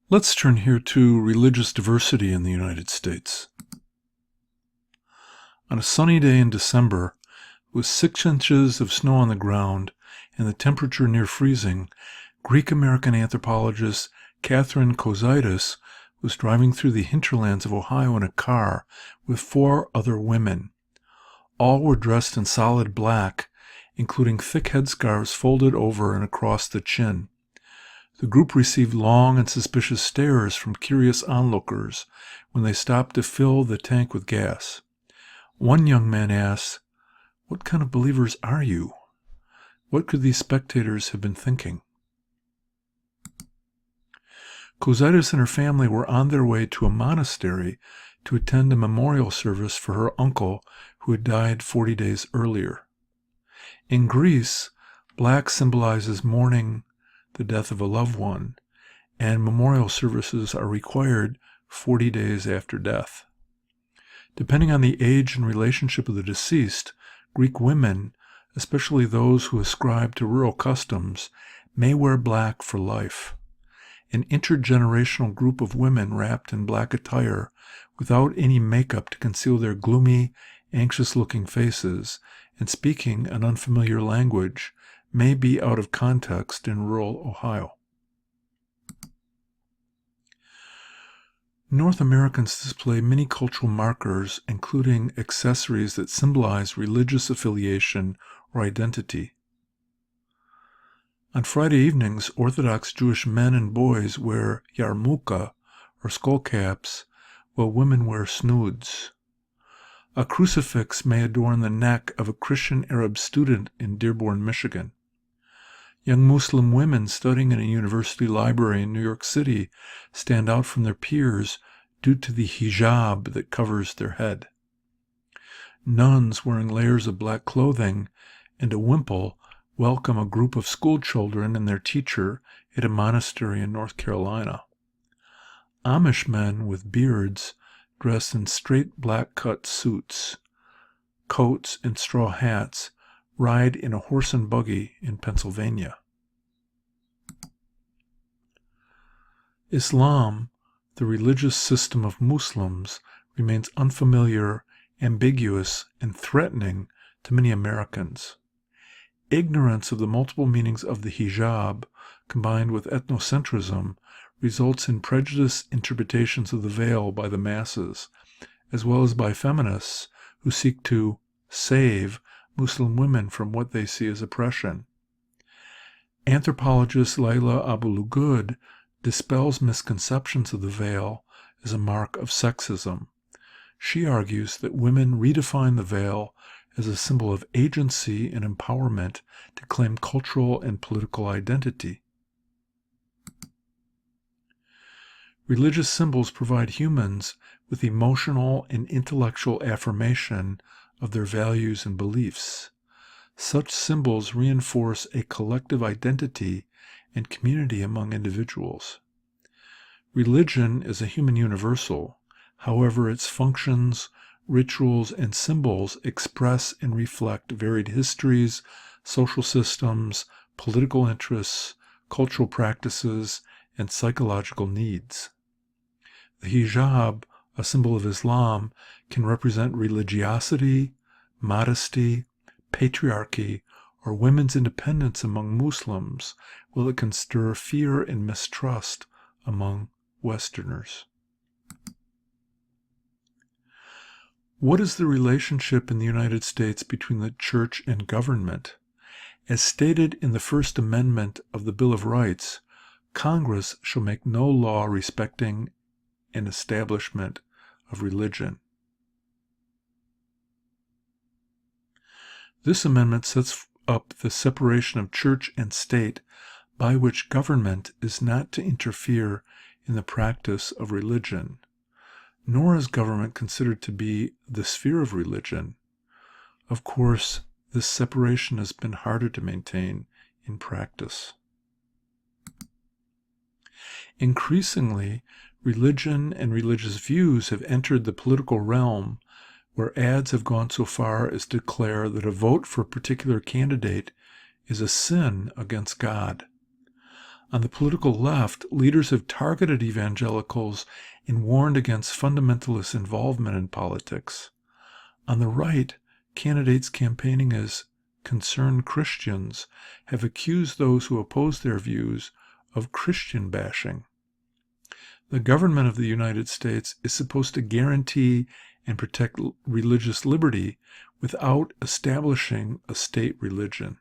Let's turn here to religious diversity in the United States. On a sunny day in December, with 6 inches of snow on the ground and the temperature near freezing, Greek-American anthropologist Catherine Kozaitis was driving through the hinterlands of Ohio in a car with 4 other women. All were dressed in solid black, including thick headscarves folded over and across the chin. The group received long and suspicious stares from curious onlookers when they stopped to fill the tank with gas. One young man asked, "What kind of believers are you?" What could these spectators have been thinking? Kozaitis and her family were on their way to a monastery to attend a memorial service for her uncle who had died 40 days earlier. In Greece, black symbolizes mourning the death of a loved one, and memorial services are required 40 days after death. Depending on the age and relationship of the deceased, Greek women, especially those who ascribe to rural customs, may wear black for life. An intergenerational group of women wrapped in black attire without any makeup to conceal their gloomy, anxious-looking faces and speaking an unfamiliar language may be out of context in rural Ohio. North Americans display many cultural markers, including accessories that symbolize religious affiliation or identity. On Friday evenings, Orthodox Jewish men and boys wear yarmulke, or skull caps, while women wear snoods. A crucifix may adorn the neck of a Christian Arab student in Dearborn, Michigan. Young Muslim women studying in a university library in New York City stand out from their peers due to the hijab that covers their head. Nuns wearing layers of black clothing and a wimple welcome a group of school children and their teacher at a monastery in North Carolina. Amish men with beards dressed in straight black-cut suits, coats, and straw hats ride in a horse and buggy in Pennsylvania. Islam, the religious system of Muslims, remains unfamiliar, ambiguous, and threatening to many Americans. Ignorance of the multiple meanings of the hijab, combined with ethnocentrism, results in prejudiced interpretations of the veil by the masses, as well as by feminists who seek to save Muslim women from what they see as oppression. Anthropologist Laila Abulugud dispels misconceptions of the veil as a mark of sexism. She argues that women redefine the veil as a symbol of agency and empowerment to claim cultural and political identity. Religious symbols provide humans with emotional and intellectual affirmation of their values and beliefs. Such symbols reinforce a collective identity and community among individuals. Religion is a human universal. However, its functions, rituals, and symbols express and reflect varied histories, social systems, political interests, cultural practices, and psychological needs. The hijab, a symbol of Islam, can represent religiosity, modesty, patriarchy, or women's independence among Muslims, while it can stir fear and mistrust among Westerners. What is the relationship in the United States between the church and government? As stated in the First Amendment of the Bill of Rights, Congress shall make no law respecting an establishment of religion. This amendment sets up the separation of church and state by which government is not to interfere in the practice of religion, nor is government considered to be the sphere of religion. Of course, this separation has been harder to maintain in practice. Increasingly, religion and religious views have entered the political realm, where ads have gone so far as to declare that a vote for a particular candidate is a sin against God. On the political left, leaders have targeted evangelicals and warned against fundamentalist involvement in politics. On the right, candidates campaigning as concerned Christians have accused those who oppose their views of Christian bashing. The government of the United States is supposed to guarantee and protect religious liberty without establishing a state religion.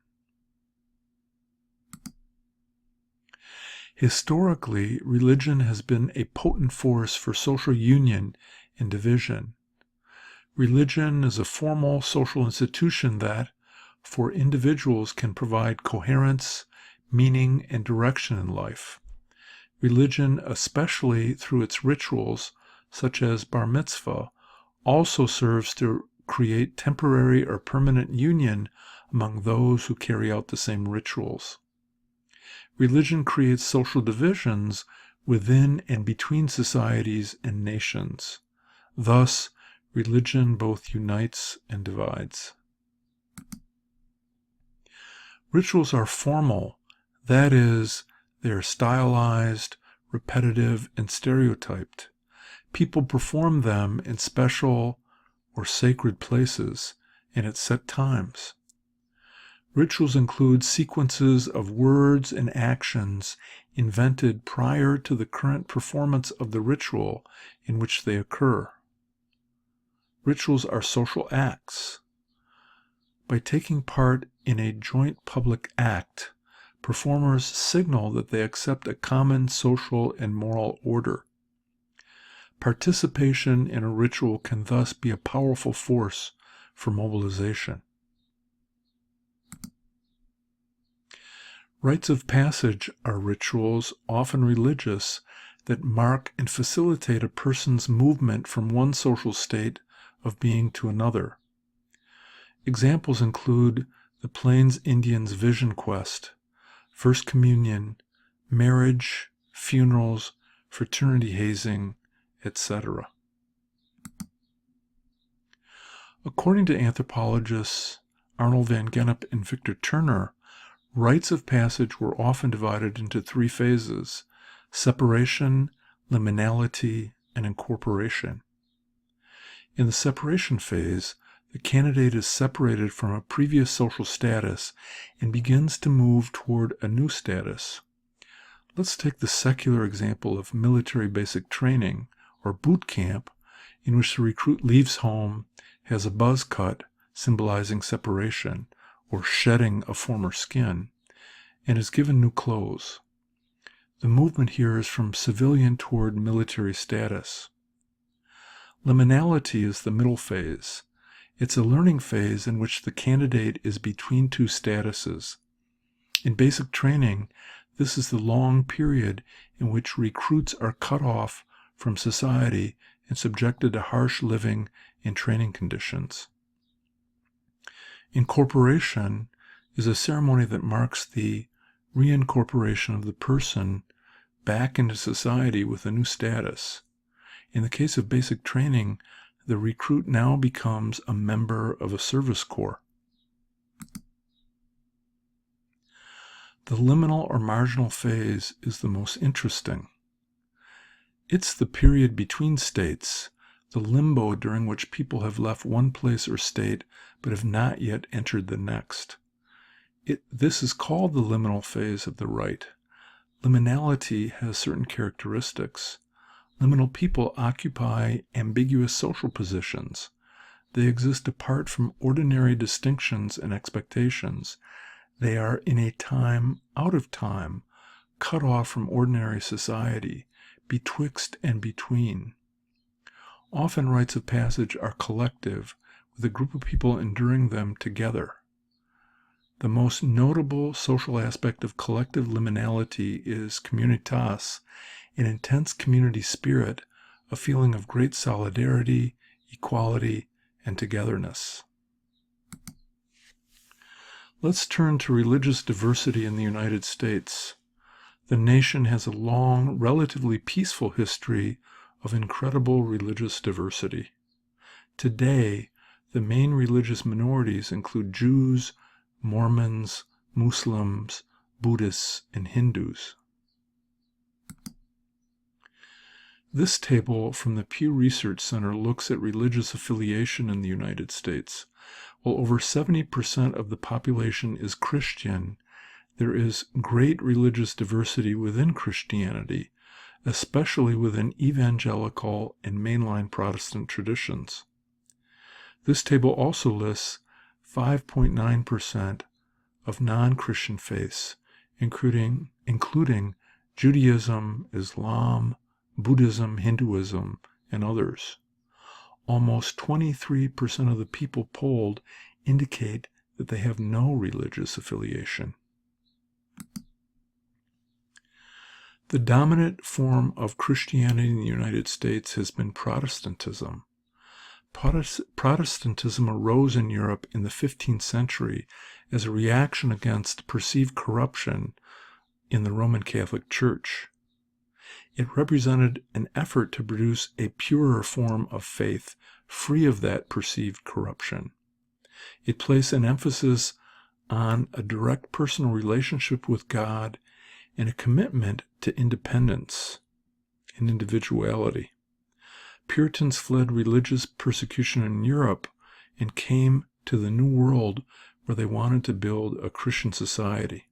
Historically, religion has been a potent force for social union and division. Religion is a formal social institution that, for individuals, can provide coherence, meaning, and direction in life. Religion, especially through its rituals, such as bar mitzvah, also serves to create temporary or permanent union among those who carry out the same rituals. Religion creates social divisions within and between societies and nations. Thus, religion both unites and divides. Rituals are formal, that is, they are stylized, repetitive, and stereotyped. People perform them in special or sacred places and at set times. Rituals include sequences of words and actions invented prior to the current performance of the ritual in which they occur. Rituals are social acts. By taking part in a joint public act, performers signal that they accept a common social and moral order. Participation in a ritual can thus be a powerful force for mobilization. Rites of passage are rituals, often religious, that mark and facilitate a person's movement from one social state of being to another. Examples include the Plains Indians' vision quest, First Communion, marriage, funerals, fraternity hazing, etc. According to anthropologists Arnold van Gennep and Victor Turner, rites of passage were often divided into three phases: separation, liminality, and incorporation. In the separation phase, the candidate is separated from a previous social status and begins to move toward a new status. Let's take the secular example of military basic training, or boot camp, in which the recruit leaves home, has a buzz cut, symbolizing separation, or shedding of former skin, and is given new clothes. The movement here is from civilian toward military status. Liminality is the middle phase. It's a learning phase in which the candidate is between two statuses. In basic training, this is the long period in which recruits are cut off from society and subjected to harsh living and training conditions. Incorporation is a ceremony that marks the reincorporation of the person back into society with a new status. In the case of basic training, the recruit now becomes a member of a service corps. The liminal or marginal phase is the most interesting. It's the period between states, the limbo during which people have left one place or state but have not yet entered the next. This is called the liminal phase of the rite. Liminality has certain characteristics. Liminal people occupy ambiguous social positions. They exist apart from ordinary distinctions and expectations. They are in a time out of time, cut off from ordinary society, betwixt and between. Often rites of passage are collective, with a group of people enduring them together. The most notable social aspect of collective liminality is communitas, an intense community spirit, a feeling of great solidarity, equality, and togetherness. Let's turn to religious diversity in the United States. The nation has a long, relatively peaceful history of incredible religious diversity. Today, the main religious minorities include Jews, Mormons, Muslims, Buddhists, and Hindus. This table from the Pew Research Center looks at religious affiliation in the United States. While over 70% of the population is Christian, there is great religious diversity within Christianity, especially within evangelical and mainline Protestant traditions. This table also lists 5.9% of non-Christian faiths, including Judaism, Islam, Buddhism, Hinduism, and others. Almost 23% of the people polled indicate that they have no religious affiliation. The dominant form of Christianity in the United States has been Protestantism. Protestantism arose in Europe in the 15th century as a reaction against perceived corruption in the Roman Catholic Church. It represented an effort to produce a purer form of faith, free of that perceived corruption. It placed an emphasis on a direct personal relationship with God and a commitment to independence and individuality. Puritans fled religious persecution in Europe and came to the New World where they wanted to build a Christian society.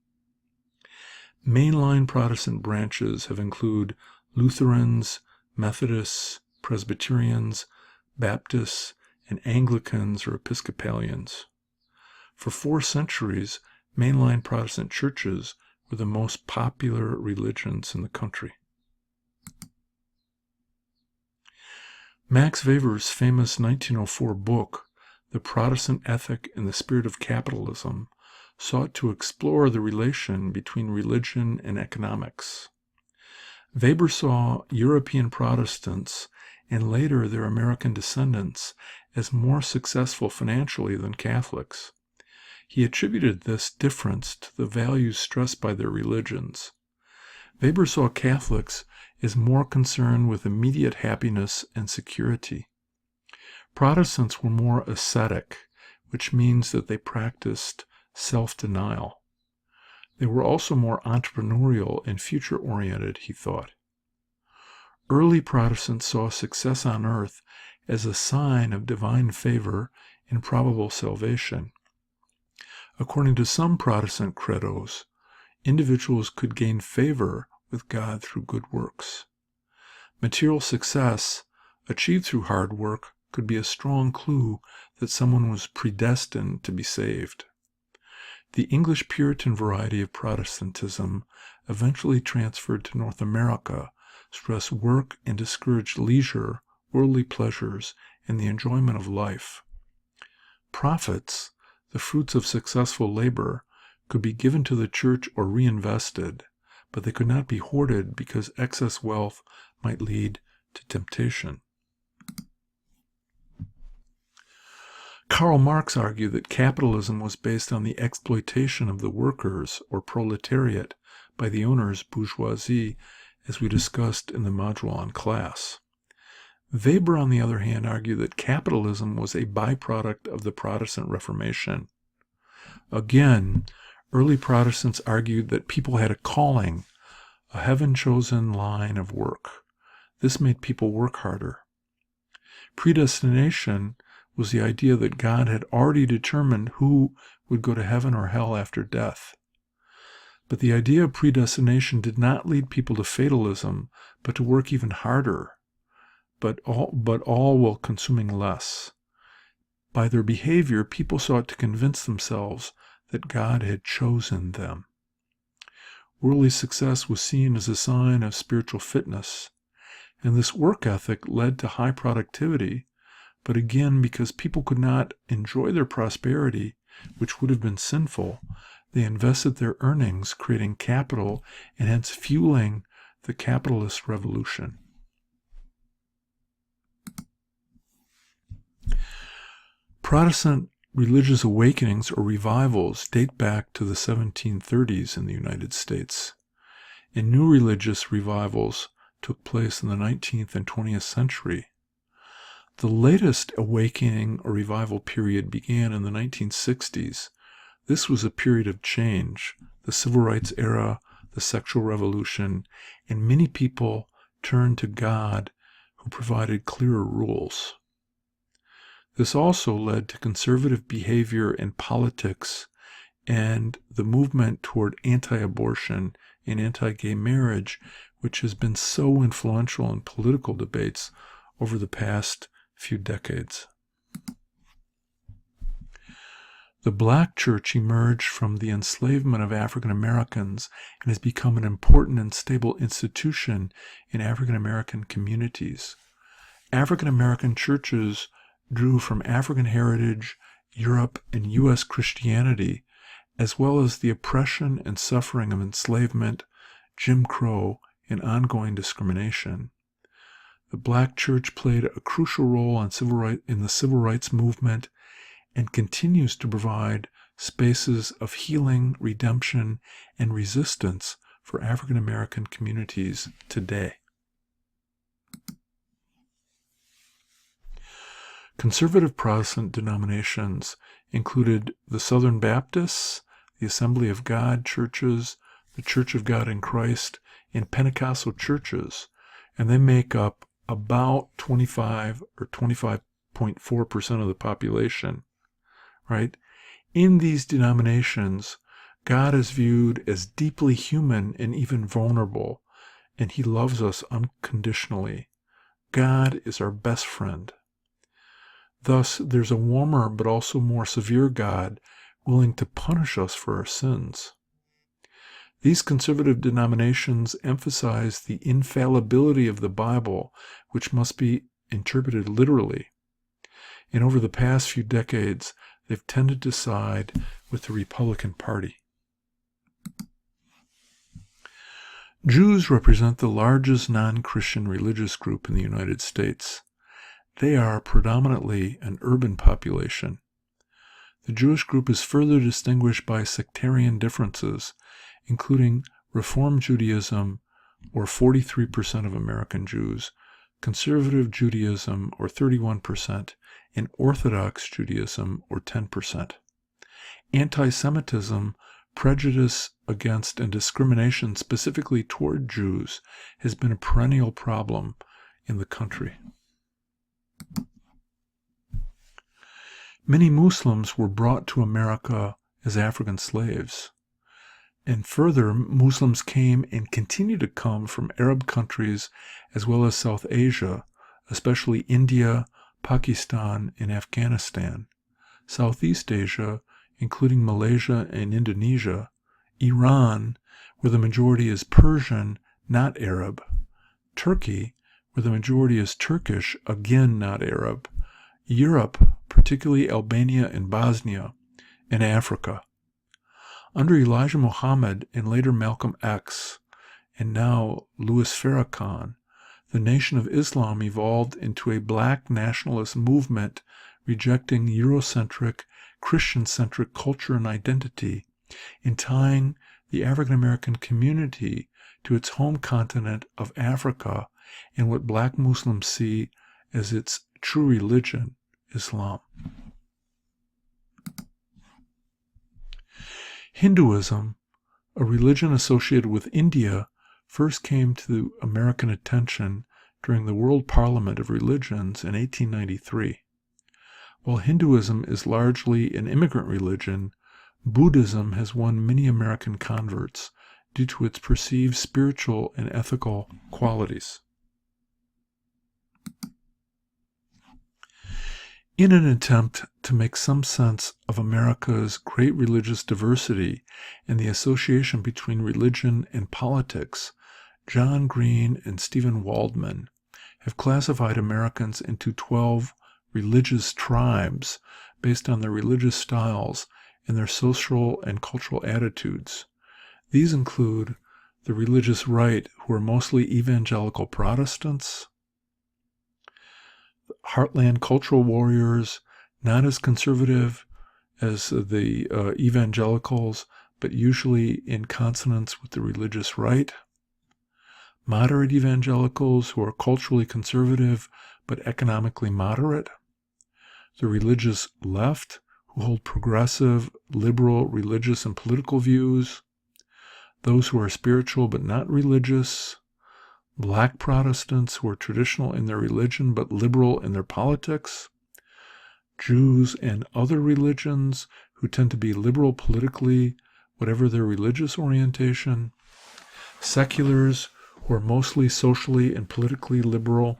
Mainline Protestant branches have included Lutherans, Methodists, Presbyterians, Baptists, and Anglicans or Episcopalians. For 4 centuries, mainline Protestant churches were the most popular religions in the country. Max Weber's famous 1904 book, The Protestant Ethic and the Spirit of Capitalism, sought to explore the relation between religion and economics. Weber saw European Protestants and later their American descendants as more successful financially than Catholics. He attributed this difference to the values stressed by their religions. Weber saw Catholics as more concerned with immediate happiness and security. Protestants were more ascetic, which means that they practiced self-denial. They were also more entrepreneurial and future-oriented, he thought. Early Protestants saw success on earth as a sign of divine favor and probable salvation. According to some Protestant credos, individuals could gain favor with God through good works. Material success, achieved through hard work, could be a strong clue that someone was predestined to be saved. The English Puritan variety of Protestantism eventually transferred to North America, stressed work and discouraged leisure, worldly pleasures, and the enjoyment of life. Profits, the fruits of successful labor, could be given to the church or reinvested, but they could not be hoarded because excess wealth might lead to temptation. Karl Marx argued that capitalism was based on the exploitation of the workers, or proletariat, by the owners, bourgeoisie, as we discussed in the module on class. Weber, on the other hand, argued that capitalism was a byproduct of the Protestant Reformation. Again, early Protestants argued that people had a calling, a heaven-chosen line of work. This made people work harder. Predestination was the idea that God had already determined who would go to heaven or hell after death. But the idea of predestination did not lead people to fatalism, but to work even harder, but all while consuming less. By their behavior, people sought to convince themselves that God had chosen them. Worldly success was seen as a sign of spiritual fitness, and this work ethic led to high productivity, but again, because people could not enjoy their prosperity, which would have been sinful, they invested their earnings creating capital and hence fueling the capitalist revolution. Protestant religious awakenings or revivals date back to the 1730s in the United States, and new religious revivals took place in the 19th and 20th century. The latest awakening or revival period began in the 1960s. This was a period of change, the civil rights era, the sexual revolution, and many people turned to God, who provided clearer rules. This also led to conservative behavior in politics and the movement toward anti-abortion and anti-gay marriage, which has been so influential in political debates over the past few decades. The Black church emerged from the enslavement of African Americans and has become an important and stable institution in African American communities. African American churches drew from African heritage, Europe, and U.S. Christianity, as well as the oppression and suffering of enslavement, Jim Crow, and ongoing discrimination. The Black church played a crucial role in the civil rights movement and continues to provide spaces of healing, redemption, and resistance for African American communities today. Conservative Protestant denominations included the Southern Baptists, the Assembly of God churches, the Church of God in Christ, and Pentecostal churches, and they make up about 25 or 25.4% of the population, right? In these denominations, God is viewed as deeply human and even vulnerable, and he loves us unconditionally. God is our best friend. Thus, there's a warmer but also more severe God willing to punish us for our sins. These conservative denominations emphasize the infallibility of the Bible, which must be interpreted literally. And over the past few decades, they've tended to side with the Republican Party. Jews represent the largest non-Christian religious group in the United States. They are predominantly an urban population. The Jewish group is further distinguished by sectarian differences, including Reform Judaism, or 43% of American Jews, Conservative Judaism, or 31%, and Orthodox Judaism, or 10%. Anti-Semitism, prejudice against and discrimination specifically toward Jews, has been a perennial problem in the country. Many Muslims were brought to America as African slaves. And further, Muslims came and continue to come from Arab countries as well as South Asia, especially India, Pakistan, and Afghanistan, Southeast Asia, including Malaysia and Indonesia, Iran, where the majority is Persian, not Arab, Turkey, where the majority is Turkish, again not Arab, Europe, particularly Albania and Bosnia, and Africa. Under Elijah Muhammad and later Malcolm X, and now Louis Farrakhan, the Nation of Islam evolved into a black nationalist movement rejecting Eurocentric, Christian-centric culture and identity, and tying the African American community to its home continent of Africa and what black Muslims see as its true religion, Islam. Hinduism, a religion associated with India, first came to American attention during the World Parliament of Religions in 1893. While Hinduism is largely an immigrant religion, Buddhism has won many American converts due to its perceived spiritual and ethical qualities. In an attempt to make some sense of America's great religious diversity and the association between religion and politics, John Green and Stephen Waldman have classified Americans into 12 religious tribes based on their religious styles and their social and cultural attitudes. These include the religious right, who are mostly evangelical Protestants, Heartland cultural warriors, not as conservative as the evangelicals, but usually in consonance with the religious right. Moderate evangelicals, who are culturally conservative but economically moderate. The religious left, who hold progressive, liberal, religious, and political views. Those who are spiritual but not religious. Black Protestants who are traditional in their religion but liberal in their politics, Jews and other religions who tend to be liberal politically, whatever their religious orientation, seculars who are mostly socially and politically liberal,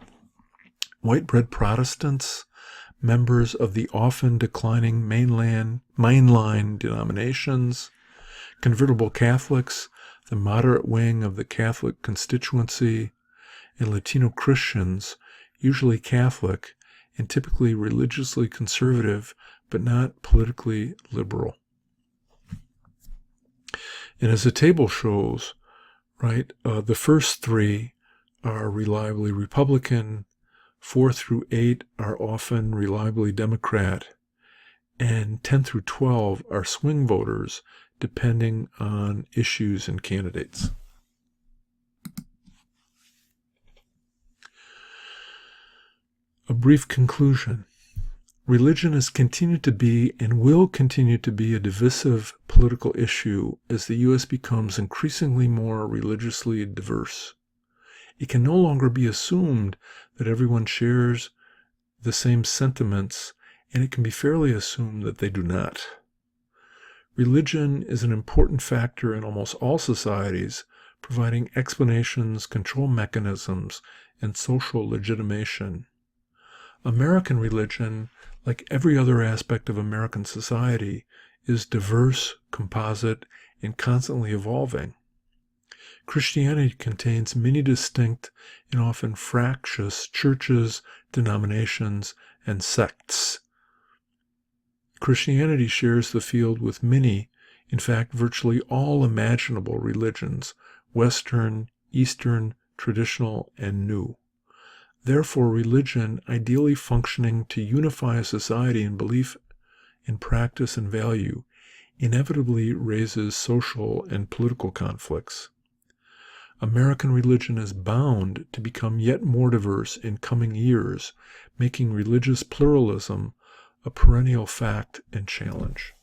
white bread Protestants, members of the often declining mainline denominations, convertible Catholics, the moderate wing of the Catholic constituency, and Latino Christians, usually Catholic and typically religiously conservative, but not politically liberal. And as the table shows, right, the first three are reliably Republican, 4 through 8 are often reliably Democrat, and 10 through 12 are swing voters, depending on issues and candidates. A brief conclusion. Religion has continued to be and will continue to be a divisive political issue as the U.S. becomes increasingly more religiously diverse. It can no longer be assumed that everyone shares the same sentiments, and it can be fairly assumed that they do not. Religion is an important factor in almost all societies, providing explanations, control mechanisms, and social legitimation. American religion, like every other aspect of American society, is diverse, composite, and constantly evolving. Christianity contains many distinct and often fractious churches, denominations, and sects. Christianity shares the field with many, in fact, virtually all imaginable religions, Western, Eastern, traditional, and new. Therefore, religion, ideally functioning to unify a society in belief, in practice, and value, inevitably raises social and political conflicts. American religion is bound to become yet more diverse in coming years, making religious pluralism a perennial fact and challenge.